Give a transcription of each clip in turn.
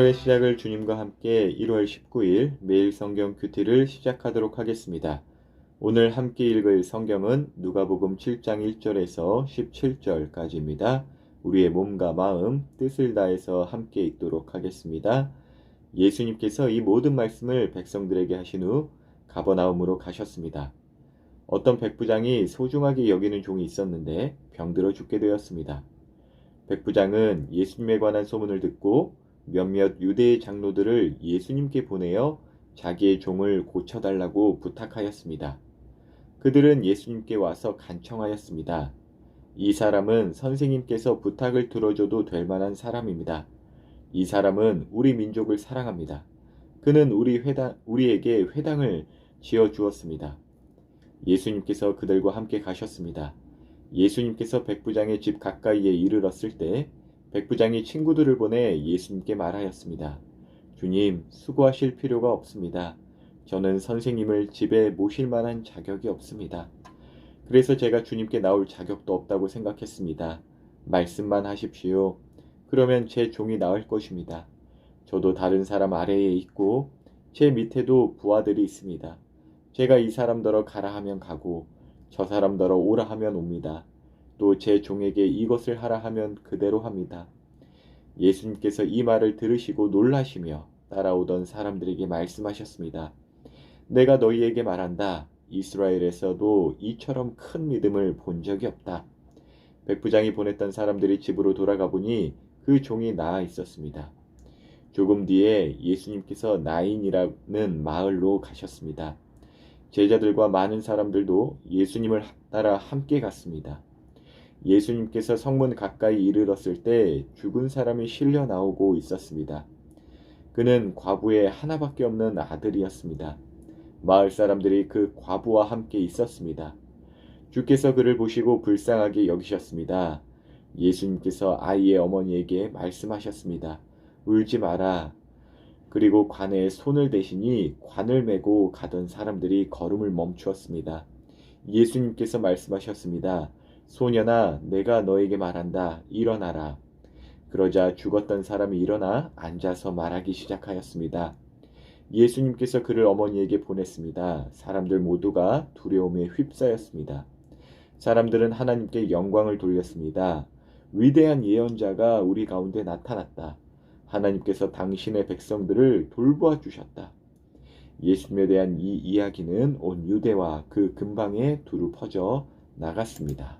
하루의 시작을 주님과 함께 1월 19일 매일 성경 큐티를 시작하도록 하겠습니다. 오늘 함께 읽을 성경은 누가복음 7장 1절에서 17절까지입니다. 우리의 몸과 마음, 뜻을 다해서 함께 읽도록 하겠습니다. 예수님께서 이 모든 말씀을 백성들에게 하신 후 가버나움으로 가셨습니다. 어떤 백부장이 소중하게 여기는 종이 있었는데 병들어 죽게 되었습니다. 백부장은 예수님에 관한 소문을 듣고 몇몇 유대의 장로들을 예수님께 보내어 자기의 종을 고쳐달라고 부탁하였습니다. 그들은 예수님께 와서 간청하였습니다. 이 사람은 선생님께서 부탁을 들어줘도 될 만한 사람입니다. 이 사람은 우리 민족을 사랑합니다. 그는 우리에게 회당을 지어 주었습니다. 예수님께서 그들과 함께 가셨습니다. 예수님께서 백부장의 집 가까이에 이르렀을 때 백부장이 친구들을 보내 예수님께 말하였습니다. 주님, 수고하실 필요가 없습니다. 저는 선생님을 집에 모실 만한 자격이 없습니다. 그래서 제가 주님께 나올 자격도 없다고 생각했습니다. 말씀만 하십시오. 그러면 제 종이 나을 것입니다. 저도 다른 사람 아래에 있고 제 밑에도 부하들이 있습니다. 제가 이 사람더러 가라 하면 가고 저 사람더러 오라 하면 옵니다. 또 제 종에게 이것을 하라 하면 그대로 합니다. 예수님께서 이 말을 들으시고 놀라시며 따라오던 사람들에게 말씀하셨습니다. 내가 너희에게 말한다. 이스라엘에서도 이처럼 큰 믿음을 본 적이 없다. 백부장이 보냈던 사람들이 집으로 돌아가 보니 그 종이 나아 있었습니다. 조금 뒤에 예수님께서 나인이라는 마을로 가셨습니다. 제자들과 많은 사람들도 예수님을 따라 함께 갔습니다. 예수님께서 성문 가까이 이르렀을 때 죽은 사람이 실려 나오고 있었습니다. 그는 과부의 하나밖에 없는 아들이었습니다. 마을 사람들이 그 과부와 함께 있었습니다. 주께서 그를 보시고 불쌍하게 여기셨습니다. 예수님께서 아이의 어머니에게 말씀하셨습니다. 울지 마라. 그리고 관에 손을 대시니 관을 메고 가던 사람들이 걸음을 멈추었습니다. 예수님께서 말씀하셨습니다. 소년아, 내가 너에게 말한다. 일어나라. 그러자 죽었던 사람이 일어나 앉아서 말하기 시작하였습니다. 예수님께서 그를 어머니에게 보냈습니다. 사람들 모두가 두려움에 휩싸였습니다. 사람들은 하나님께 영광을 돌렸습니다. 위대한 예언자가 우리 가운데 나타났다. 하나님께서 당신의 백성들을 돌보아 주셨다. 예수님에 대한 이 이야기는 온 유대와 그 근방에 두루 퍼져 나갔습니다.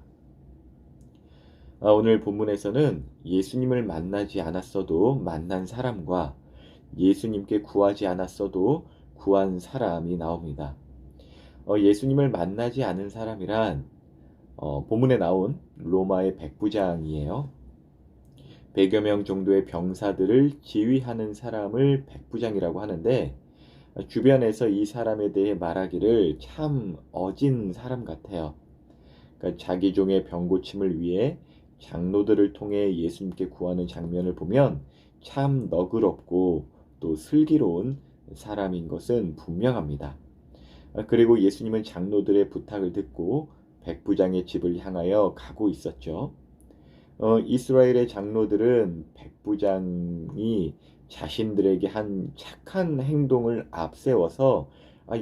오늘 본문에서는 예수님을 만나지 않았어도 만난 사람과 예수님께 구하지 않았어도 구한 사람이 나옵니다. 예수님을 만나지 않은 사람이란 본문에 나온 로마의 백부장이에요. 100여 명 정도의 병사들을 지휘하는 사람을 백부장이라고 하는데 주변에서 이 사람에 대해 말하기를 참 어진 사람 같아요. 그러니까 자기 종의 병 고침을 위해 장로들을 통해 예수님께 구하는 장면을 보면 참 너그럽고 또 슬기로운 사람인 것은 분명합니다. 그리고 예수님은 장로들의 부탁을 듣고 백부장의 집을 향하여 가고 있었죠. 이스라엘의 장로들은 백부장이 자신들에게 한 착한 행동을 앞세워서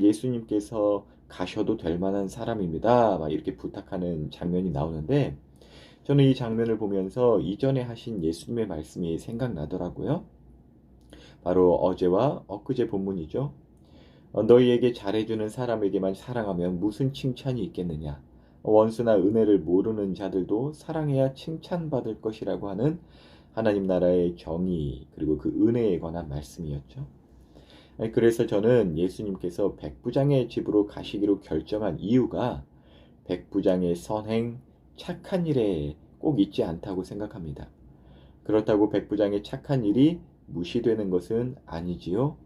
예수님께서 가셔도 될 만한 사람입니다. 막 이렇게 부탁하는 장면이 나오는데 저는 이 장면을 보면서 이전에 하신 예수님의 말씀이 생각나더라고요. 바로 어제와 엊그제 본문이죠. 너희에게 잘해주는 사람에게만 사랑하면 무슨 칭찬이 있겠느냐. 원수나 은혜를 모르는 자들도 사랑해야 칭찬받을 것이라고 하는 하나님 나라의 정의 그리고 그 은혜에 관한 말씀이었죠. 그래서 저는 예수님께서 백부장의 집으로 가시기로 결정한 이유가 백부장의 선행, 착한 일에 꼭 있지 않다고 생각합니다. 그렇다고 백부장의 착한 일이 무시되는 것은 아니지요.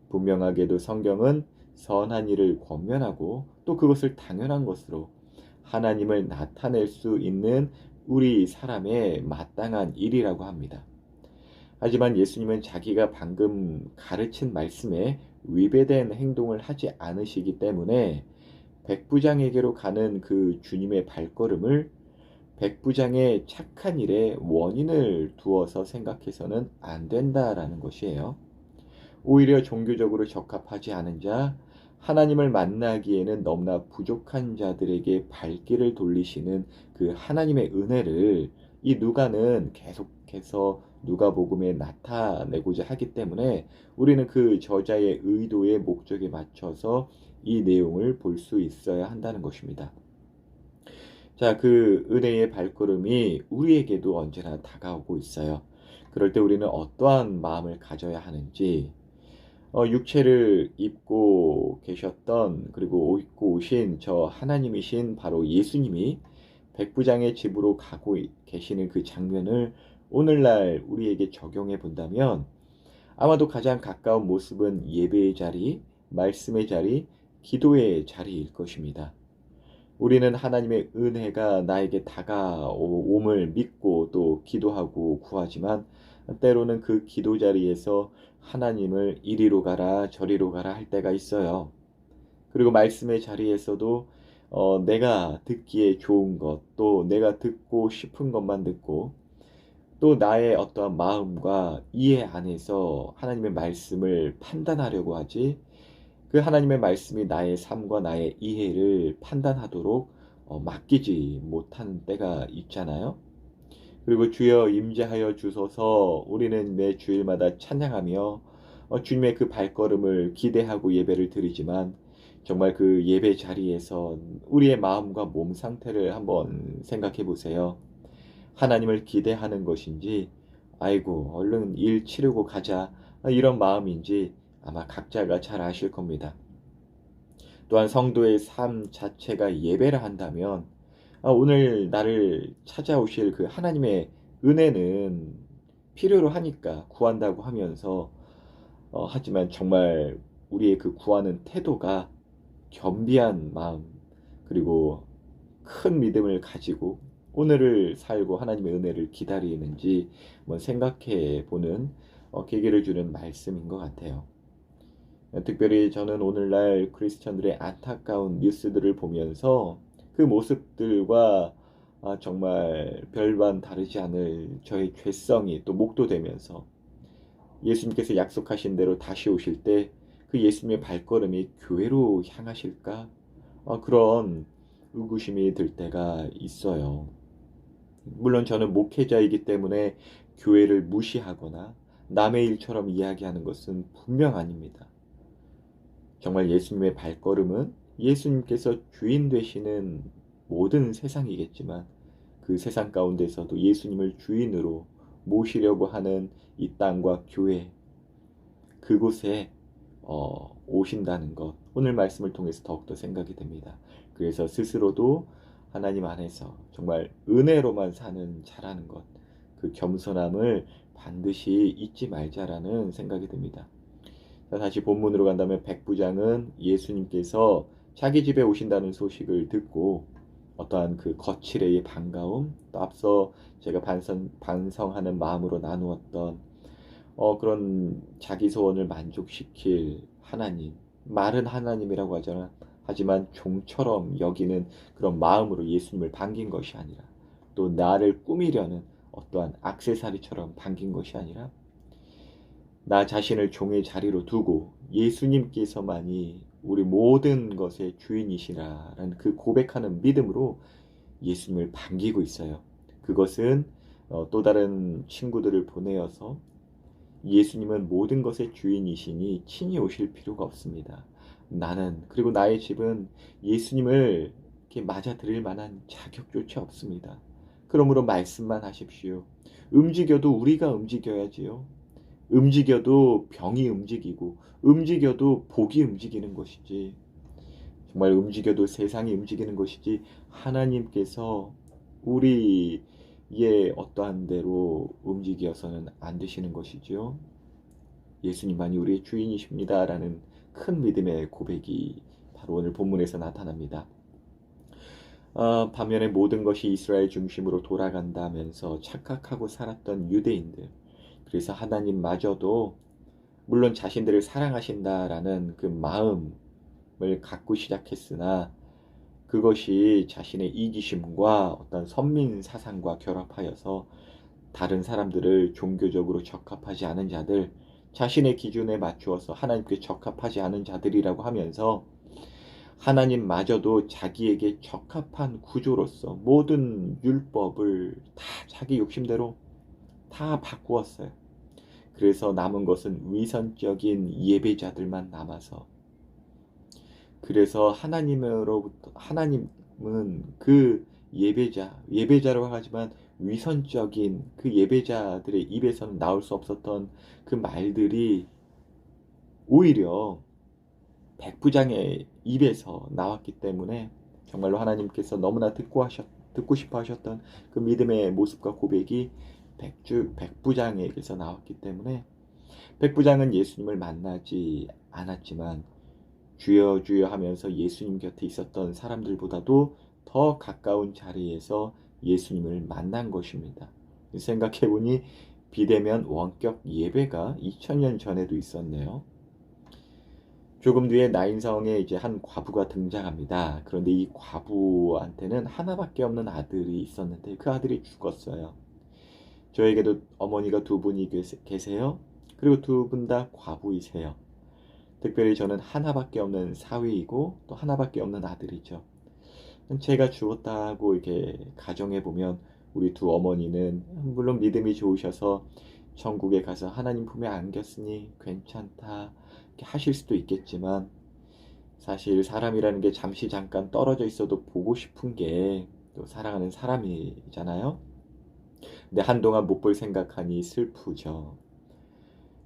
분명하게도 성경은 선한 일을 권면하고 또 그것을 당연한 것으로 하나님을 나타낼 수 있는 우리 사람의 마땅한 일이라고 합니다. 하지만 예수님은 자기가 방금 가르친 말씀에 위배된 행동을 하지 않으시기 때문에 백부장에게로 가는 그 주님의 발걸음을 백부장의 착한 일에 원인을 두어서 생각해서는 안 된다라는 것이에요. 오히려 종교적으로 적합하지 않은 자, 하나님을 만나기에는 너무나 부족한 자들에게 발길을 돌리시는 그 하나님의 은혜를 이 누가는 계속해서 누가복음에 나타내고자 하기 때문에 우리는 그 저자의 의도의 목적에 맞춰서 이 내용을 볼 수 있어야 한다는 것입니다. 자, 그 은혜의 발걸음이 우리에게도 언제나 다가오고 있어요. 그럴 때 우리는 어떠한 마음을 가져야 하는지, 육체를 입고 계셨던 그리고 입고 오신 저 하나님이신 바로 예수님이 백부장의 집으로 가고 계시는 그 장면을 오늘날 우리에게 적용해 본다면 아마도 가장 가까운 모습은 예배의 자리, 말씀의 자리, 기도의 자리일 것입니다. 우리는 하나님의 은혜가 나에게 다가옴을 믿고 또 기도하고 구하지만 때로는 그 기도 자리에서 하나님을 이리로 가라 저리로 가라 할 때가 있어요. 그리고 말씀의 자리에서도 내가 듣기에 좋은 것, 또 내가 듣고 싶은 것만 듣고 또 나의 어떠한 마음과 이해 안에서 하나님의 말씀을 판단하려고 하지 그 하나님의 말씀이 나의 삶과 나의 이해를 판단하도록 맡기지 못한 때가 있잖아요. 그리고 주여 임재하여 주소서 우리는 매 주일마다 찬양하며 주님의 그 발걸음을 기대하고 예배를 드리지만 정말 그 예배 자리에서 우리의 마음과 몸 상태를 한번 생각해 보세요. 하나님을 기대하는 것인지 아이고 얼른 일 치르고 가자 이런 마음인지 아마 각자가 잘 아실 겁니다. 또한 성도의 삶 자체가 예배를 한다면 오늘 나를 찾아오실 그 하나님의 은혜는 필요로 하니까 구한다고 하면서 하지만 정말 우리의 그 구하는 태도가 겸비한 마음 그리고 큰 믿음을 가지고 오늘을 살고 하나님의 은혜를 기다리는지 한번 생각해 보는 계기를 주는 말씀인 것 같아요. 특별히 저는 오늘날 크리스천들의 안타까운 뉴스들을 보면서 그 모습들과 정말 별반 다르지 않을 저의 죄성이 또 목도되면서 예수님께서 약속하신 대로 다시 오실 때 그 예수님의 발걸음이 교회로 향하실까? 그런 의구심이 들 때가 있어요. 물론 저는 목회자이기 때문에 교회를 무시하거나 남의 일처럼 이야기하는 것은 분명 아닙니다. 정말 예수님의 발걸음은 예수님께서 주인 되시는 모든 세상이겠지만 그 세상 가운데서도 예수님을 주인으로 모시려고 하는 이 땅과 교회 그곳에 오신다는 것 오늘 말씀을 통해서 더욱더 생각이 됩니다. 그래서 스스로도 하나님 안에서 정말 은혜로만 사는 자라는 것 그 겸손함을 반드시 잊지 말자라는 생각이 듭니다. 다시 본문으로 간다면 백부장은 예수님께서 자기 집에 오신다는 소식을 듣고 어떠한 그 거칠의 반가움 또 앞서 제가 반성하는 마음으로 나누었던 그런 자기 소원을 만족시킬 하나님 말은 하나님이라고 하잖아. 하지만 종처럼 여기는 그런 마음으로 예수님을 반긴 것이 아니라 또 나를 꾸미려는 어떠한 액세서리처럼 반긴 것이 아니라 나 자신을 종의 자리로 두고 예수님께서만이 우리 모든 것의 주인이시라는 그 고백하는 믿음으로 예수님을 반기고 있어요. 그것은 또 다른 친구들을 보내어서 예수님은 모든 것의 주인이시니 친히 오실 필요가 없습니다. 나는 그리고 나의 집은 예수님을 이렇게 맞아들일 만한 자격조차 없습니다. 그러므로 말씀만 하십시오. 움직여도 우리가 움직여야지요. 움직여도 병이 움직이고 움직여도 복이 움직이는 것이지 정말 움직여도 세상이 움직이는 것이지 하나님께서 우리의 어떠한 대로 움직여서는 안 되시는 것이지요. 예수님만이 우리의 주인이십니다라는 큰 믿음의 고백이 바로 오늘 본문에서 나타납니다. 반면에 모든 것이 이스라엘 중심으로 돌아간다면서 착각하고 살았던 유대인들 그래서 하나님마저도 물론 자신들을 사랑하신다라는 그 마음을 갖고 시작했으나 그것이 자신의 이기심과 어떤 선민 사상과 결합하여서 다른 사람들을 종교적으로 적합하지 않은 자들, 자신의 기준에 맞추어서 하나님께 적합하지 않은 자들이라고 하면서 하나님마저도 자기에게 적합한 구조로서 모든 율법을 다 자기 욕심대로 다 바꾸었어요. 그래서 남은 것은 위선적인 예배자들만 남아서, 그래서 하나님은 그 예배자라고 하지만 위선적인 그 예배자들의 입에서는 나올 수 없었던 그 말들이 오히려 백부장의 입에서 나왔기 때문에, 정말로 하나님께서 너무나 듣고 싶어 하셨던 그 믿음의 모습과 고백이 백부장에게서 나왔기 때문에, 백부장은 예수님을 만나지 않았지만 주여 주여 하면서 예수님 곁에 있었던 사람들보다도 더 가까운 자리에서 예수님을 만난 것입니다. 생각해보니 비대면 원격 예배가 2000년 전에도 있었네요. 조금 뒤에 나인성에 이제 한 과부가 등장합니다. 그런데 이 과부한테는 하나밖에 없는 아들이 있었는데 그 아들이 죽었어요. 저에게도 어머니가 두 분이 계세요. 그리고 두 분 다 과부이세요. 특별히 저는 하나밖에 없는 사위이고 또 하나밖에 없는 아들이죠. 제가 죽었다고 이렇게 가정해 보면 우리 두 어머니는 물론 믿음이 좋으셔서 천국에 가서 하나님 품에 안겼으니 괜찮다 이렇게 하실 수도 있겠지만, 사실 사람이라는 게 잠시 잠깐 떨어져 있어도 보고 싶은 게 또 사랑하는 사람이잖아요. 근데 한동안 못 볼 생각하니 슬프죠.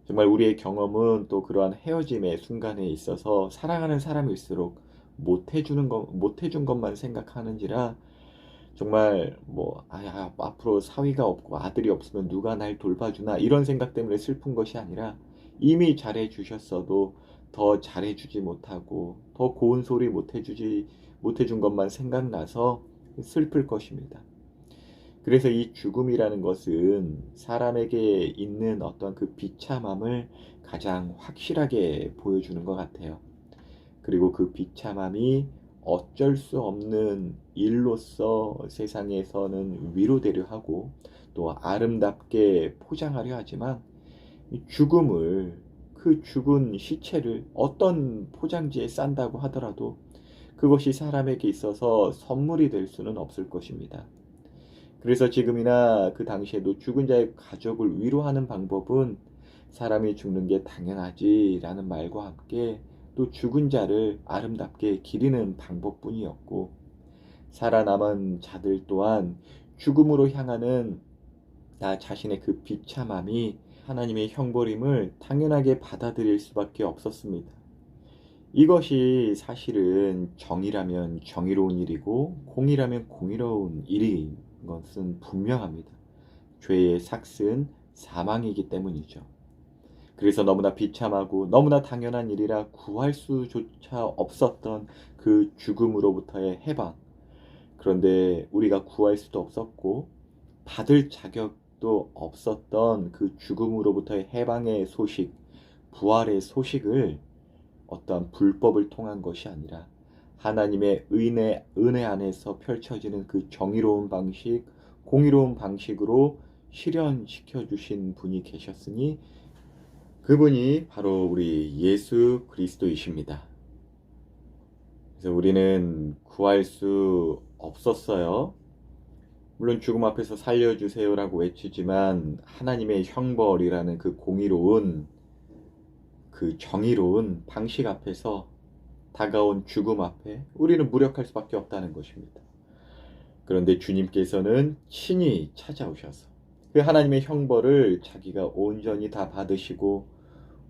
정말 우리의 경험은 또 그러한 헤어짐의 순간에 있어서 사랑하는 사람일수록 못해준 것만 생각하는지라, 정말 앞으로 사위가 없고 아들이 없으면 누가 날 돌봐주나 이런 생각 때문에 슬픈 것이 아니라, 이미 잘해주셨어도 더 잘해주지 못하고 더 고운 소리 못해준 것만 생각나서 슬플 것입니다. 그래서 이 죽음이라는 것은 사람에게 있는 어떤 그 비참함을 가장 확실하게 보여주는 것 같아요. 그리고 그 비참함이 어쩔 수 없는 일로서 세상에서는 위로되려 하고 또 아름답게 포장하려 하지만, 그 죽은 시체를 어떤 포장지에 싼다고 하더라도 그것이 사람에게 있어서 선물이 될 수는 없을 것입니다. 그래서 지금이나 그 당시에도 죽은 자의 가족을 위로하는 방법은 사람이 죽는 게 당연하지라는 말과 함께 또 죽은 자를 아름답게 기리는 방법뿐이었고, 살아남은 자들 또한 죽음으로 향하는 나 자신의 그 비참함이 하나님의 형벌임을 당연하게 받아들일 수밖에 없었습니다. 이것이 사실은 정이라면 정의로운 일이고 공이라면 공의로운 일인 것은 분명합니다. 죄의 삭은 사망이기 때문이죠. 그래서 너무나 비참하고 너무나 당연한 일이라 구할 수조차 없었던 그 죽음으로부터의 해방. 그런데 우리가 구할 수도 없었고 받을 자격도 없었던 그 죽음으로부터의 해방의 소식, 부활의 소식을 어떠한 불법을 통한 것이 아니라 하나님의 은혜 안에서 펼쳐지는 그 정의로운 방식, 공의로운 방식으로 실현시켜 주신 분이 계셨으니, 그분이 바로 우리 예수 그리스도이십니다. 그래서 우리는 구할 수 없었어요. 물론 죽음 앞에서 살려주세요라고 외치지만 하나님의 형벌이라는 그 공의로운, 그 정의로운 방식 앞에서, 다가온 죽음 앞에 우리는 무력할 수밖에 없다는 것입니다. 그런데 주님께서는 친히 찾아오셔서 그 하나님의 형벌을 자기가 온전히 다 받으시고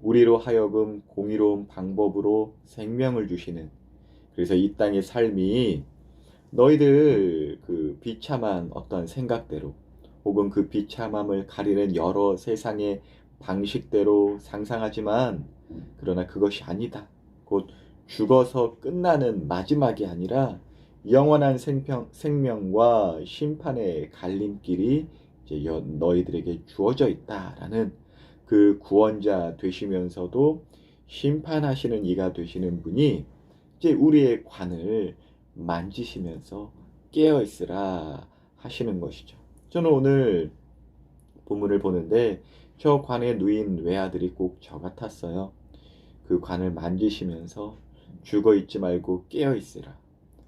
우리로 하여금 공의로운 방법으로 생명을 주시는, 그래서 이 땅의 삶이 너희들 그 비참한 어떤 생각대로 혹은 그 비참함을 가리는 여러 세상의 방식대로 상상하지만, 그러나 그것이 아니다. 곧 죽어서 끝나는 마지막이 아니라 영원한 생명과 심판의 갈림길이 이제 너희들에게 주어져 있다라는, 그 구원자 되시면서도 심판하시는 이가 되시는 분이 이제 우리의 관을 만지시면서 깨어 있으라 하시는 것이죠. 저는 오늘 본문을 보는데 저 관에 누인 외아들이 꼭 저 같았어요. 그 관을 만지시면서 죽어 있지 말고 깨어 있으라.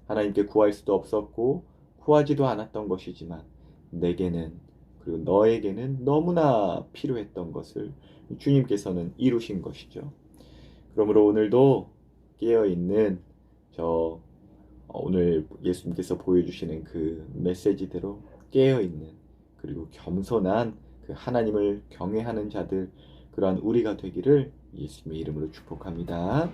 하나님께 구할 수도 없었고 구하지도 않았던 것이지만 내게는, 그리고 너에게는 너무나 필요했던 것을 주님께서는 이루신 것이죠. 그러므로 오늘도 깨어 있는 저 오늘 예수님께서 보여주시는 그 메시지대로 깨어 있는, 그리고 겸손한 그 하나님을 경외하는 자들, 그러한 우리가 되기를 예수님의 이름으로 축복합니다.